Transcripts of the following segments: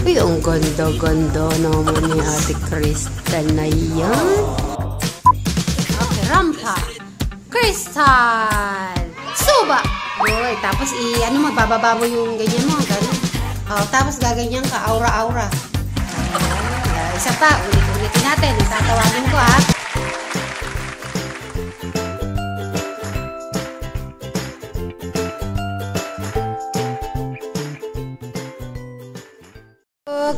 Uy, ang ganda-ganda naman ni Ate Crystal na yan. Okay, rampa. Crystal! Suba! Uy, tapos magbababa mo yung ganyan mo. Ganun. Oh, tapos gaganyan ka, aura-aura. Isa pa, ulit-ulitin natin. Tatawagin ko, ha?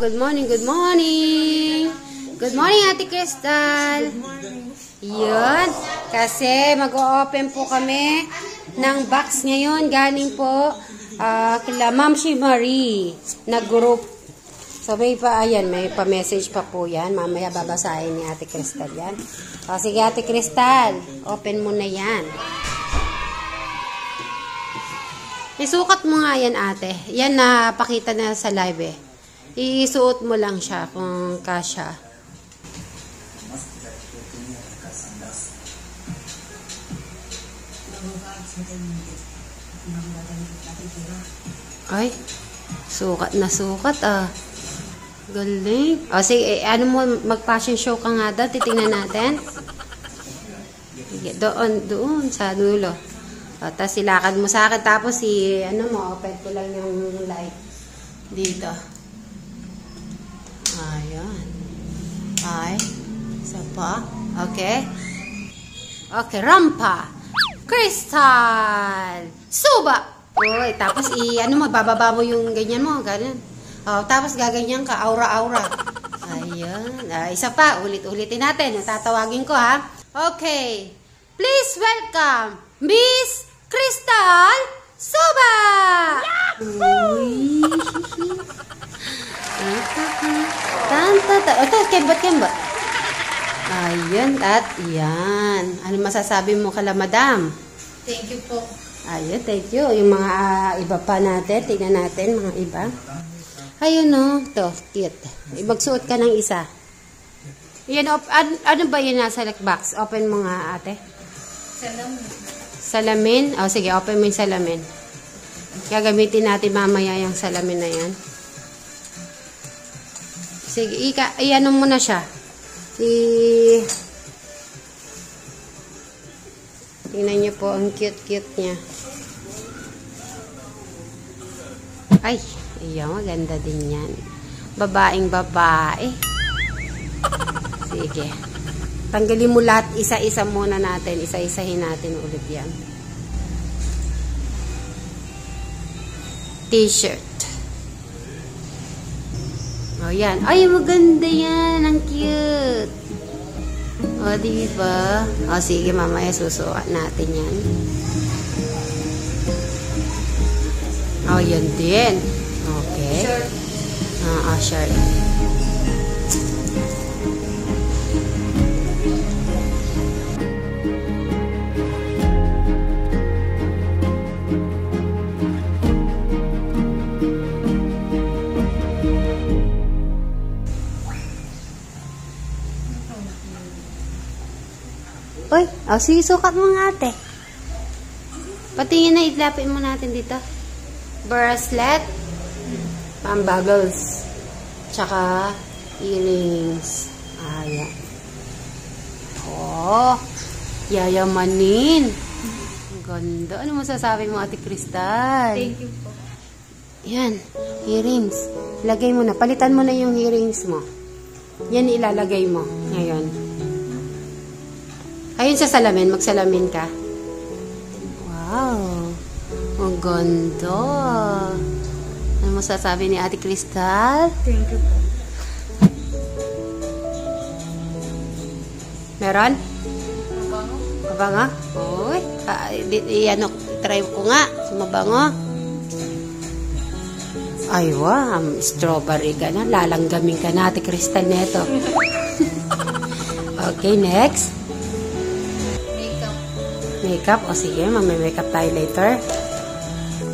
Good morning, good morning. Good morning, Ate Crystal. Good morning. Yun. Kasi mag-o-open po kami ng box ngayon. Galing po kila Ma'am Marie na group. So, may pa-message pa po yan. Mamaya babasahin ni Ate Crystal yan. O, sige, Ate Crystal. Open mo na yan. Isukat mo nga yan, ate. Yan na pakita na sa live eh. Isuot mo lang siya kung kasya. Ay, sukat na sukat ah. Galing. O sige, ano mo, mag-fashion show ka nga daw. Titingnan natin. Doon sa dulo. O, tapos silakad mo sa akin. Tapos open ko lang yung light. Dito. Ayan. Ay. Isa pa. Okay. Okay, rampa. Crystal. Suba. Uy, tapos magbababa mo yung ganyan mo. Ganun. Oh, tapos gaganyan ka, aura-aura. Ayan. Isa pa, ulit-ulitin natin. Tatawagin ko, ha? Okay. Please welcome Miss Crystal Suba! Uy. Ito, kembot. Ayan, at yan. Ano masasabi mo kala madam? Thank you po. Ayan, thank you. Yung mga iba pa natin, tingnan natin, mga iba. Ayun, no. Ito, cute. Magsuot ka ng isa. Yan, ano ba yun nasa box? Open mo nga, ate. Salamin. Salamin? O, sige, open mo yung salamin. Gagamitin natin mamaya yung salamin na yan. Sige, i-ano mo na siya. Tingnan niyo po, ang cute-cute niya. Ay, iya, maganda din yan. Babaeng babae. Sige. Tanggalin mo lahat, isa-isa muna natin. Isa-isahin natin ulit yan. T-shirt. O, yan. Ay, maganda yan. Ang cute. O, diba? O, sige, mamaya susukat natin yan. O, yan din. Okay. Shirt. Shirt. Uy, sige, sukat mo nga, ate. Patingin na, itlapin mo natin dito. Bracelet, pambagles, tsaka earrings. Ayan. Oh, yayamanin. Ang ganda. Ano masasabi mo, Ate Crystal? Thank you po. Yan, earrings. Lagay mo na. Palitan mo na yung earrings mo. Yan ilalagay mo ngayon. Ayun sa salamin, magsalamin ka. Wow. Ang ganda. Ano masasabi ni Ate Crystal? Thank you po. Meron? Mabango? Mabango? Uy. Try ko nga. Mabango. Ay, wow. Strawberry ka na. Lalanggamin ka na, Ate Crystal, neto. Okay, next. Makeup. O sige, mag-makeup tayo later.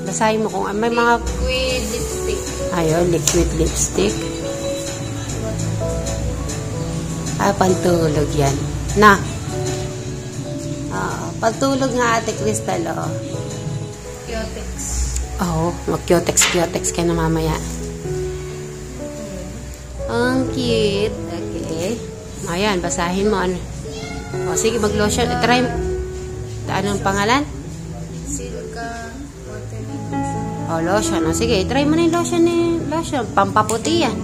Basahin mo kung may mga... Liquid lipstick. Ayun, liquid lipstick. Pantulog yan. Na. Pantulog nga, Ate Crystal, oh. Cutex. Oo, mag-cutex ka na mamaya. Ang cute. Okay. Ayan, basahin mo. Ano. O, sige, mag-lotion. Try. Anong pangalan? Silka watermelon. O, lotion. O, sige, try mo na yung lotion ni lotion. Pampaputi yan.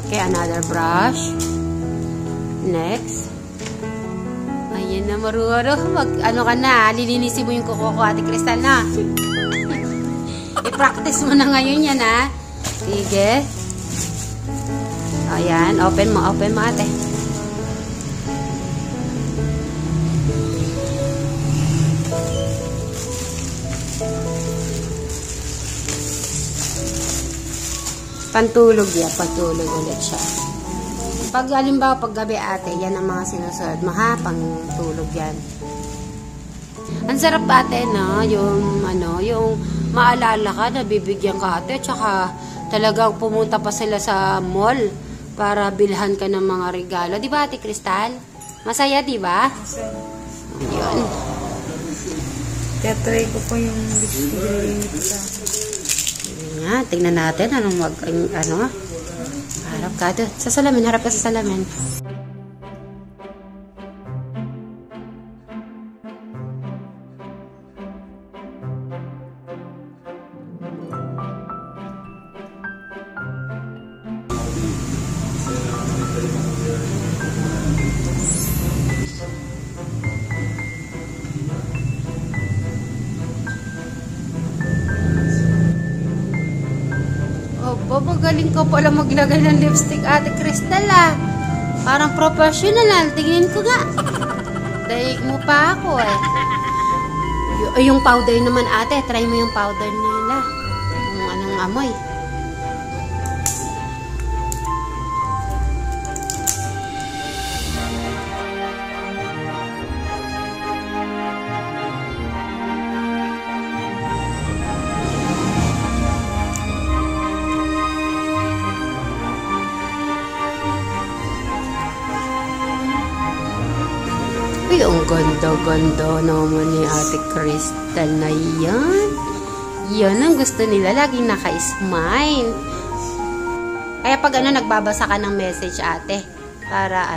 Okay, another brush. Next. Ayan na, marunong. Ano ka na, lilinisin mo yung kuko ko, Ate Crystal, na. I-practice mo na ngayon yan, ha. Sige. Ayan, open mo, ate. Pantulog yan, pantulog ulit siya. Pag halimbawa, pag gabi ate, yan ang mga sinusunod mo, ha? Pangtulog yan. Ang sarap ate, no? Yung maalala ka, nabibigyan ka ate, tsaka talagang pumunta pa sila sa mall para bilhan ka ng mga regalo. Di ba, Ate Crystal? Masaya, di ba? Yun. Kaya try ko po yung lipstick sa... Nga, tingnan natin anong harap ka doon. Sa salamin, harap ka sa salamin. Babagaling ko pala maglagay ng lipstick, Ate Crystal, ah. Parang professional. Tingin ko nga. Daig mo pa ako, eh. Yung powder naman, ate. Try mo yung powder nila. Yung anong amoy. Uy, ang ganda-ganda naman ni Ate Crystal na yan. Yan ang gusto nila. Laging naka-smile. Kaya pag nagbabasa ka ng message, ate, para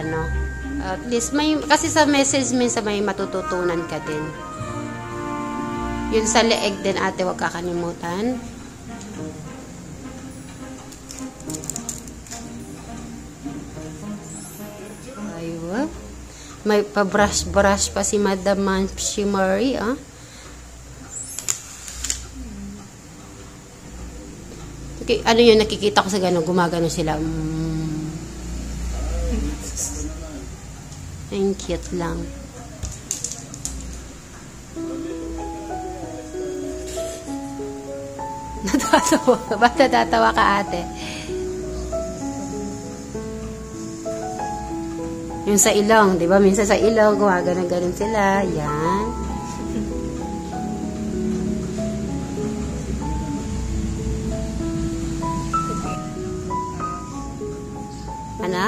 at least kasi sa message minsan may matututunan ka din. Yun sa leeg din, ate, wag kakalimutan. Aywa. May pa-brush-brush pa si Madam Shimmery, ah. Okay, ano yun, nakikita ko sa gano'n, gumagano sila. Ang cute lang. Natatawa. Ba't natatawa ka, ate? Yung sa ilong, di ba? Minsan sa ilong, gumagano-ganon sila. Yan. Ano?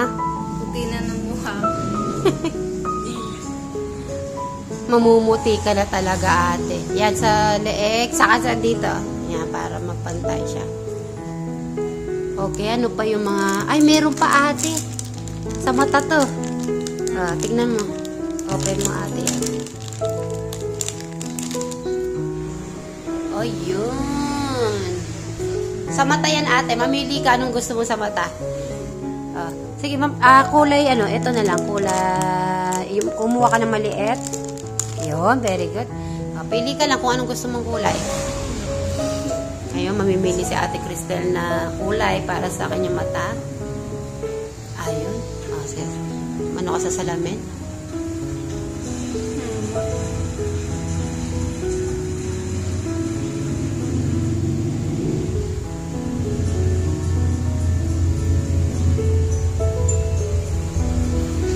Puti na ng mukha. Mamumuti ka na talaga, ate. Yan sa leeg, saka sa dito. Yan, para magpantay siya. Okay, ano pa yung mga... Ay, meron pa, ate. Sa mata to. Tignan mo. Open mo, ate. Oh, yun. Sa mata yan, ate. Mamili ka anong gusto mo sa mata. Sige, ma'am. Kulay, ito na lang. Kulay. Kumuha ka ng maliit. Yun, very good. Pili ka lang kung anong gusto mong kulay. Ngayon, mamimili si Ate Crystal na kulay para sa kanyang mata. Ayun. Sige. Ano ka sa salamin?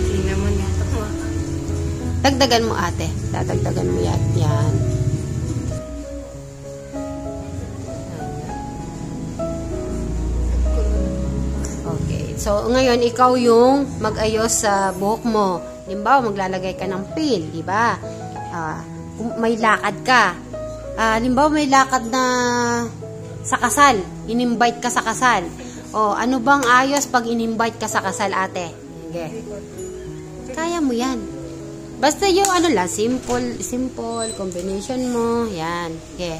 Hindi naman yata. Dagdagan mo, ate. Dadagdagan mo yan. Yan. So, ngayon, ikaw yung mag-ayos sa buhok mo. Halimbawa, maglalagay ka ng peel, di ba? May lakad ka. Halimbawa, may lakad na sa kasal. In-invite ka sa kasal. O, ano bang ayos pag in-invite ka sa kasal, ate? Okay. Kaya mo yan. Basta yung ano lang, simple, combination mo. Yan. Okay.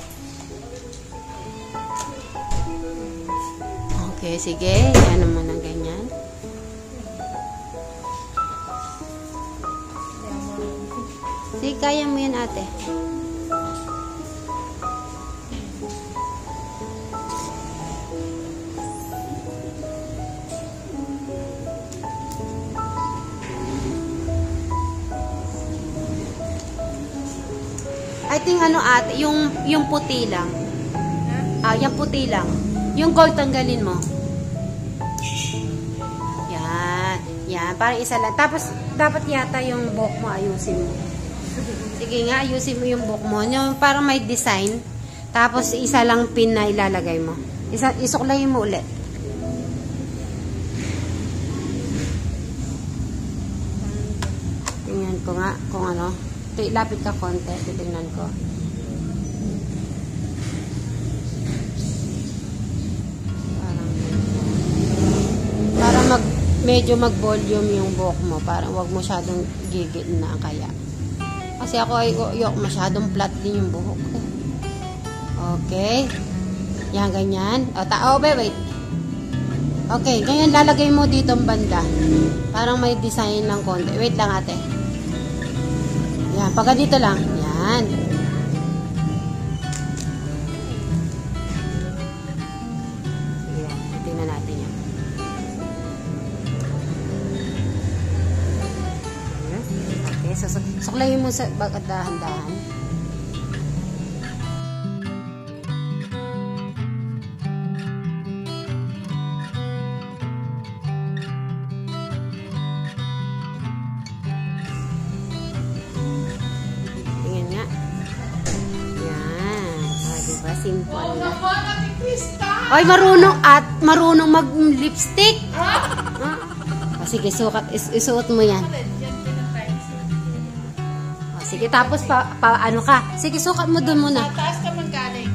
Okay, sige. Yan naman ang ganyan. Sige, kaya mo yan, ate. I think ano ate, yung puti lang. Yung puti lang. Yung gold tanggalin mo. Yan. Yan, parang isa lang. Tapos dapat yata yung buhok mo ayusin mo. Sige nga, ayusin mo yung buhok mo. Yung parang may design. Tapos isa lang pin na ilalagay mo. Isuklayin mo ulit. Tingnan ko nga kung ano. Lapit ka konti. Titingnan ko. Para medyo mag-volume yung buhok mo. Parang wag masyadong gigit na kaya. Kasi ako ay masyadong flat din yung buhok ko. Okay. Yan, ganyan. Wait. Okay, ganyan lalagay mo dito ang banda. Parang may design ng konti. Wait lang ate. Yan, pagka dito lang. Yan. Yan, tingnan natin yan. Okay, so suklayin mo sa dahan-dahan. Simple na. Ay, marunong mag-lipstick. Sige, isuot mo yan. Sige, tapos ano ka? Sige, sukat mo dun muna. Taas ka man galing.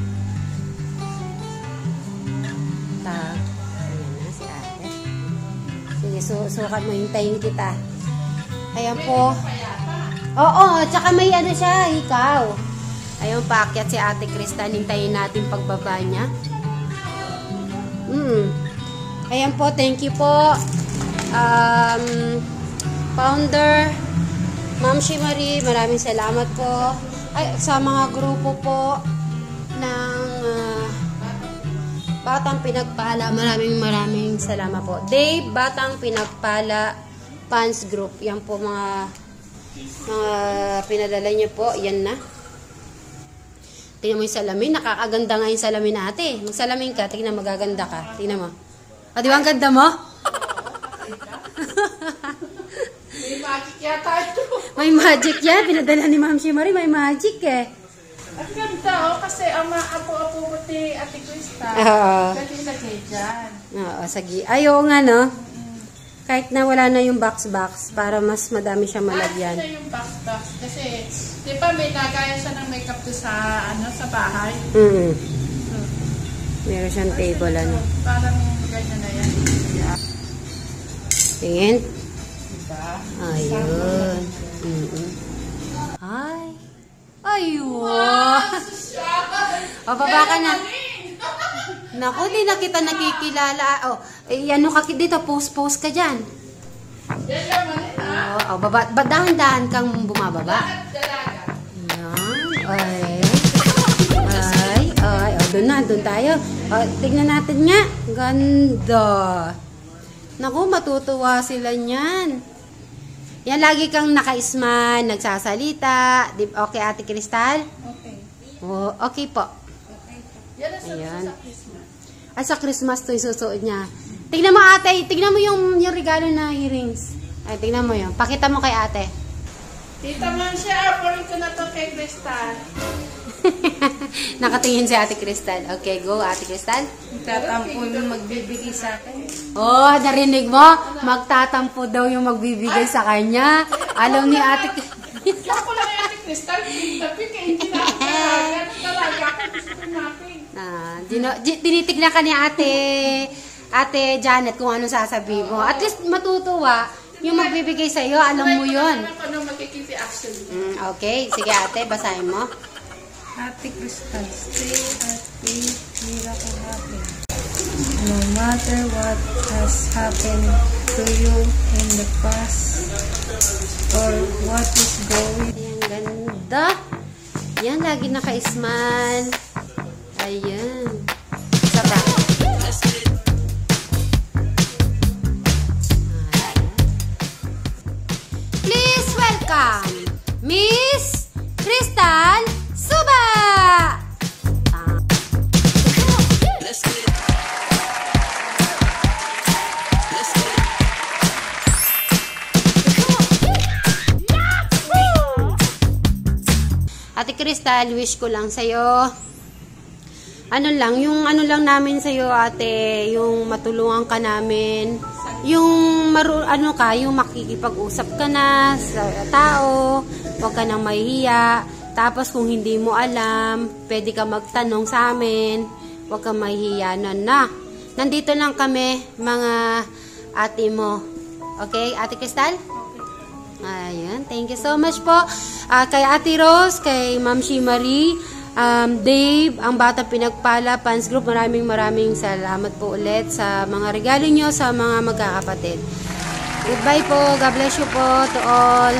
Ayan na, si ate. Sige, sukat mo. Hintayin kita. Ayan po. Oo, tsaka may ano siya, ikaw. Ayun, paakyat si Ate Crystal. Hintayin natin pagbaba niya. Ayan po, thank you po. Founder, Ma'am Shimari, maraming salamat po. Ay, sa mga grupo po ng Batang Pinagpala, maraming salamat po. Dave, Batang Pinagpala Fans Group. Yan po mga pinadala niyo po. Yan na. Tingnan mo yung salamin. Nakakaganda nga yung salamin natin. Magsalamin ka. Tingnan, magaganda ka. Tingnan mo. Di ba ang ganda mo? May magic yata ito. May magic yan. Pinadala ni Ma'am Shimari. May magic eh. Ang ganda kasi ang apo-apo ko ni Ate Crystal. Kasi lagay dyan. Oo, sagi. Ayaw nga no. Kahit na wala na yung box para mas madami siya malagyan. Ay, yung box. Kasi, di ba may lagay siya ng makeup to sa bahay? Meron siyang table ano. Parang ganyan na yan. Yeah. Tingin. Diba? Ayun. Ay. Ayun. O, baba ka na. Naku, di na kita nakikilala. Ano ka dito, post ka dyan. Yan naman ha? Baba, dahan-dahan kang bumababa. Yan. Doon tayo. Tignan natin nga. Ganda. Naku, matutuwa sila niyan. Yan, lagi kang naka-smile, nagsasalita. Okay, Ate Crystal? Okay. Okay po. Ayan. Ay, sa Christmas to isusuot niya. Tignan mo ate, tignan mo yung regalo na earrings. Ay, tignan mo yun. Pakita mo kay ate. Tita man siya, parin ko na to kay Crystal. Nakatingin si Ate Crystal. Okay, go Ate Crystal. Magtatampo yung magbibigay sa akin. Oh, narinig mo? Magtatampo daw yung magbibigay sa kanya. Alam ni Ate Kaya ko lang yung Ate Crystal, tapi kaya hindi na ako talaga. Talaga ako gusto natin. Tinitignan ka ni Ate Janet kung ano sasabihin mo. At least matutuwa. Yung magbibigay sa'yo, alam mo yun. Ano magkikiti action. Okay, sige ate, basahin mo. Ate Crystal, stay at wait, miracle happen. No matter what has happened to you in the past or what is going. Ayan, ganda. Yan, lagi naka-smile. Ayan. Saba. Please welcome Miss Crystal Suba! Ate Crystal, wish ko lang sa'yo. Yung ano lang namin sa'yo, ate, yung matulungan ka namin. Yung yung makikipag-usap ka na sa tao, huwag ka nang mahihiya. Tapos kung hindi mo alam, pwede ka magtanong sa amin. Huwag kang mahihiya na. Nandito lang kami, mga ate mo. Okay, Ate Crystal? Ayan, thank you so much po. Kay Ate Rose, kay Ma'am Shimari, Dave, ang Batang Pinagpala, Fans Group, maraming salamat po ulit sa mga regalo nyo sa mga magkakapatid. Goodbye po. God bless you po to all.